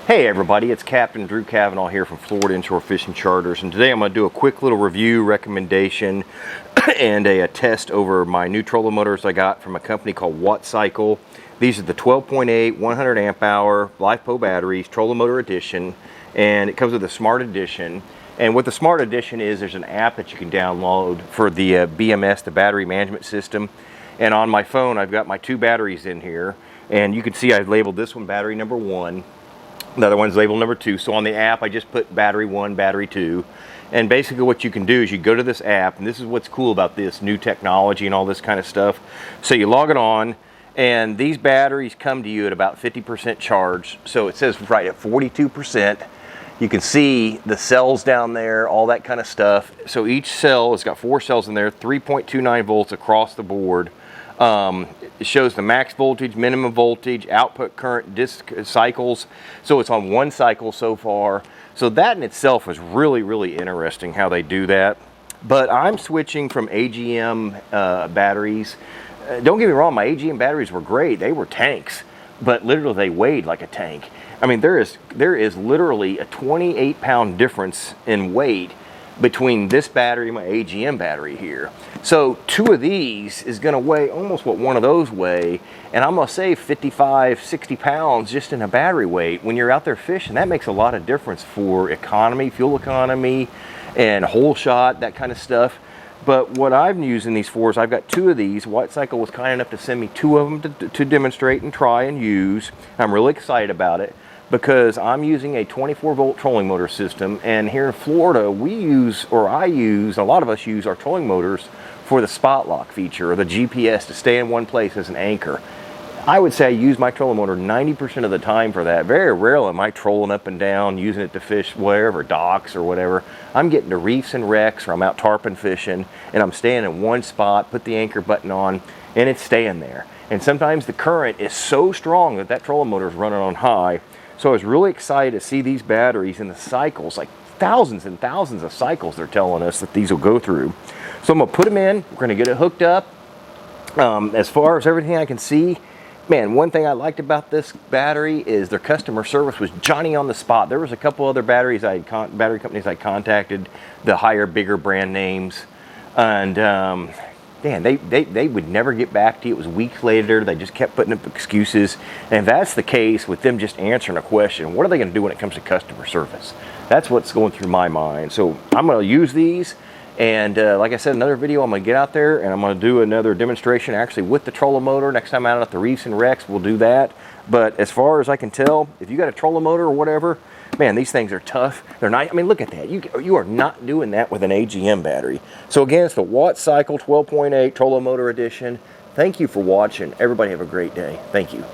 Hey everybody, it's Captain Drew Cavanaugh here from Florida Inshore Fishing Charters, and today I'm going to do a quick little review, recommendation, and a test over my new trolling motors I got from a company called Wattcycle. These are the 12.8 100 amp hour LiFePO batteries, trolling motor edition, and it comes with a smart edition. And what the smart edition is, there's an app that you can download for the BMS, the battery management system. And on my phone I've got my two batteries in here, and you can see I've labeled this one battery number 1. The other one's labeled number 2. So on the app, I just put battery 1, battery 2. And basically what you can do is you go to this app, and this is what's cool about this new technology and all this kind of stuff. So you log it on, and these batteries come to you at about 50% charge. So it says right at 42%. You can see the cells down there, all that kind of stuff. So each cell has got 4 cells in there, 3.29 volts across the board. It shows the max voltage, minimum voltage, output current, disk cycles. So it's on 1 cycle so far. So that in itself is really, really interesting how they do that. But I'm switching from AGM batteries. Don't get me wrong, my AGM batteries were great. They were tanks, but literally they weighed like a tank. I mean, there is literally a 28-pound difference in weight between this battery and my AGM battery here. So 2 of these is gonna weigh almost what 1 of those weigh, and I'm gonna save 55, 60 pounds just in a battery weight when you're out there fishing. That makes a lot of difference for economy, fuel economy, and hole shot, that kind of stuff. But what I'm using these for is I've got 2 of these. Wattcycle was kind enough to send me 2 of them to demonstrate and try and use. I'm really excited about it, because I'm using a 24-volt trolling motor system, and here in Florida we use, or I use, a lot of us use our trolling motors for the spot lock feature or the GPS to stay in one place as an anchor. I would say I use my trolling motor 90% of the time for that. Very rarely am I trolling up and down, using it to fish wherever, docks or whatever. I'm getting to reefs and wrecks, or I'm out tarpon fishing, and I'm staying in one spot, put the anchor button on, and it's staying there. And sometimes the current is so strong that that trolling motor is running on high. So I was really excited to see these batteries in the cycles, like thousands and thousands of cycles they're telling us that these will go through. So I'm gonna put them in, we're gonna get it hooked up. As far as everything I can see, man, one thing I liked about this battery is their customer service was Johnny on the spot. There was a couple other battery companies I contacted, the higher, bigger brand names, and man, they would never get back to you. It was weeks later. They just kept putting up excuses. And if that's the case with them just answering a question, what are they going to do when it comes to customer service? That's what's going through my mind. So I'm going to use these. And like I said, another video, I'm going to get out there and I'm going to do another demonstration actually with the trolling motor. Next time out at the reefs and wrecks, we'll do that. But as far as I can tell, if you got a trolling motor or whatever, man, these things are tough. They're not, I mean, look at that. You are not doing that with an AGM battery. So again, it's the Wattcycle 12.8 trolling motor edition. Thank you for watching. Everybody have a great day. Thank you.